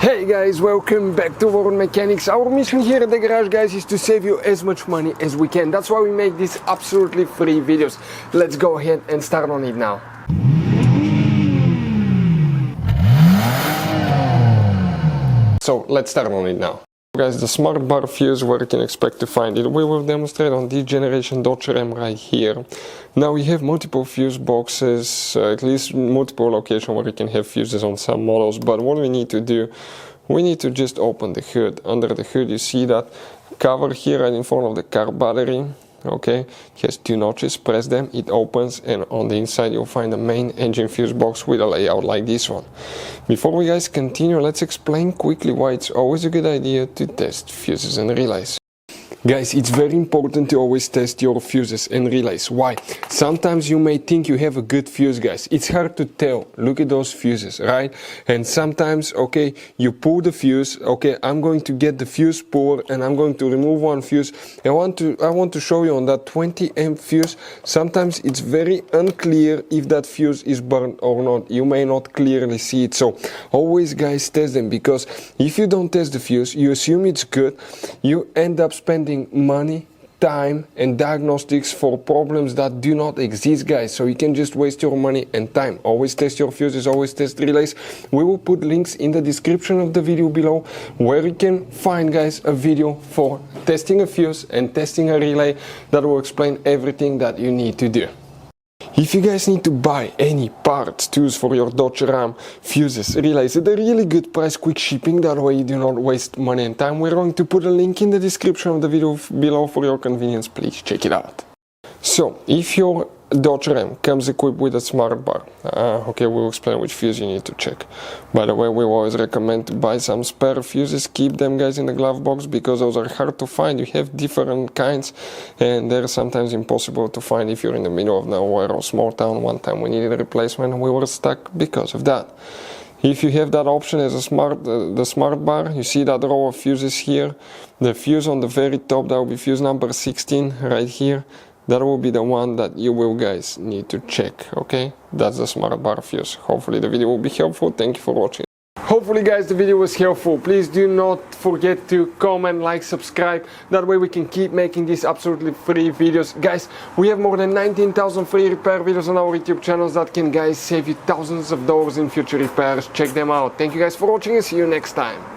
Hey guys, welcome back to World Mechanics. Our mission here at the garage, guys, is to save you as much money as we can. That's why we make these absolutely free videos. Let's go ahead and start on it now. So let's start on it now. Guys, the Smartbar fuse, where you can expect to find it, we will demonstrate on this generation Dodge Ram right here. Now we have multiple fuse boxes, at least multiple locations where you can have fuses on some models, but what we need to do, we need to just open the hood. Under the hood you see that cover here right in front of the car battery. Okay, it has two notches, press them, it opens, and on the inside you'll find the main engine fuse box with a layout like this one. Before we guys continue, let's explain quickly why it's always a good idea to test fuses and relays. Guys, it's very important to always test your fuses and relays. Why? Sometimes you may think you have a good fuse, guys. It's hard to tell. Look at those fuses, right? And sometimes, okay, you pull the fuse. Okay, I'm going to get the fuse puller and I'm going to remove one fuse. I want to show you on that 20 amp fuse. Sometimes it's very unclear if that fuse is burned or not. You may not clearly see it. So always, guys, test them, because if you don't test the fuse, you assume it's good. You end up spending money, time and diagnostics for problems that do not exist, guys. So you can just waste your money and time. Always test your fuses, always test relays. We will put links in the description of the video below where you can find, guys, a video for testing a fuse and testing a relay that will explain everything that you need to do. If you guys need to buy any parts, tools for your Dodge Ram, fuses, relays at a really good price, quick shipping, that way you do not waste money and time, we're going to put a link in the description of the video below for your convenience. Please check it out. So, if your Dodge Ram comes equipped with a Smartbar, okay, we'll explain which fuse you need to check. By the way, we always recommend to buy some spare fuses. Keep them, guys, in the glove box, because those are hard to find. You have different kinds and they're sometimes impossible to find if you're in the middle of nowhere or small town. One time we needed a replacement and we were stuck because of that. If you have that option as a the Smartbar, you see that row of fuses here. The fuse on the very top, that will be fuse number 16 right here. That will be the one that you will, guys, need to check, okay? That's the Smartbar fuse. Hopefully the video will be helpful. Thank you for watching. Hopefully, guys, the video was helpful. Please do not forget to comment, like, subscribe. That way we can keep making these absolutely free videos. Guys, we have more than 19,000 free repair videos on our YouTube channels that can, guys, save you thousands of dollars in future repairs. Check them out. Thank you guys for watching and see you next time.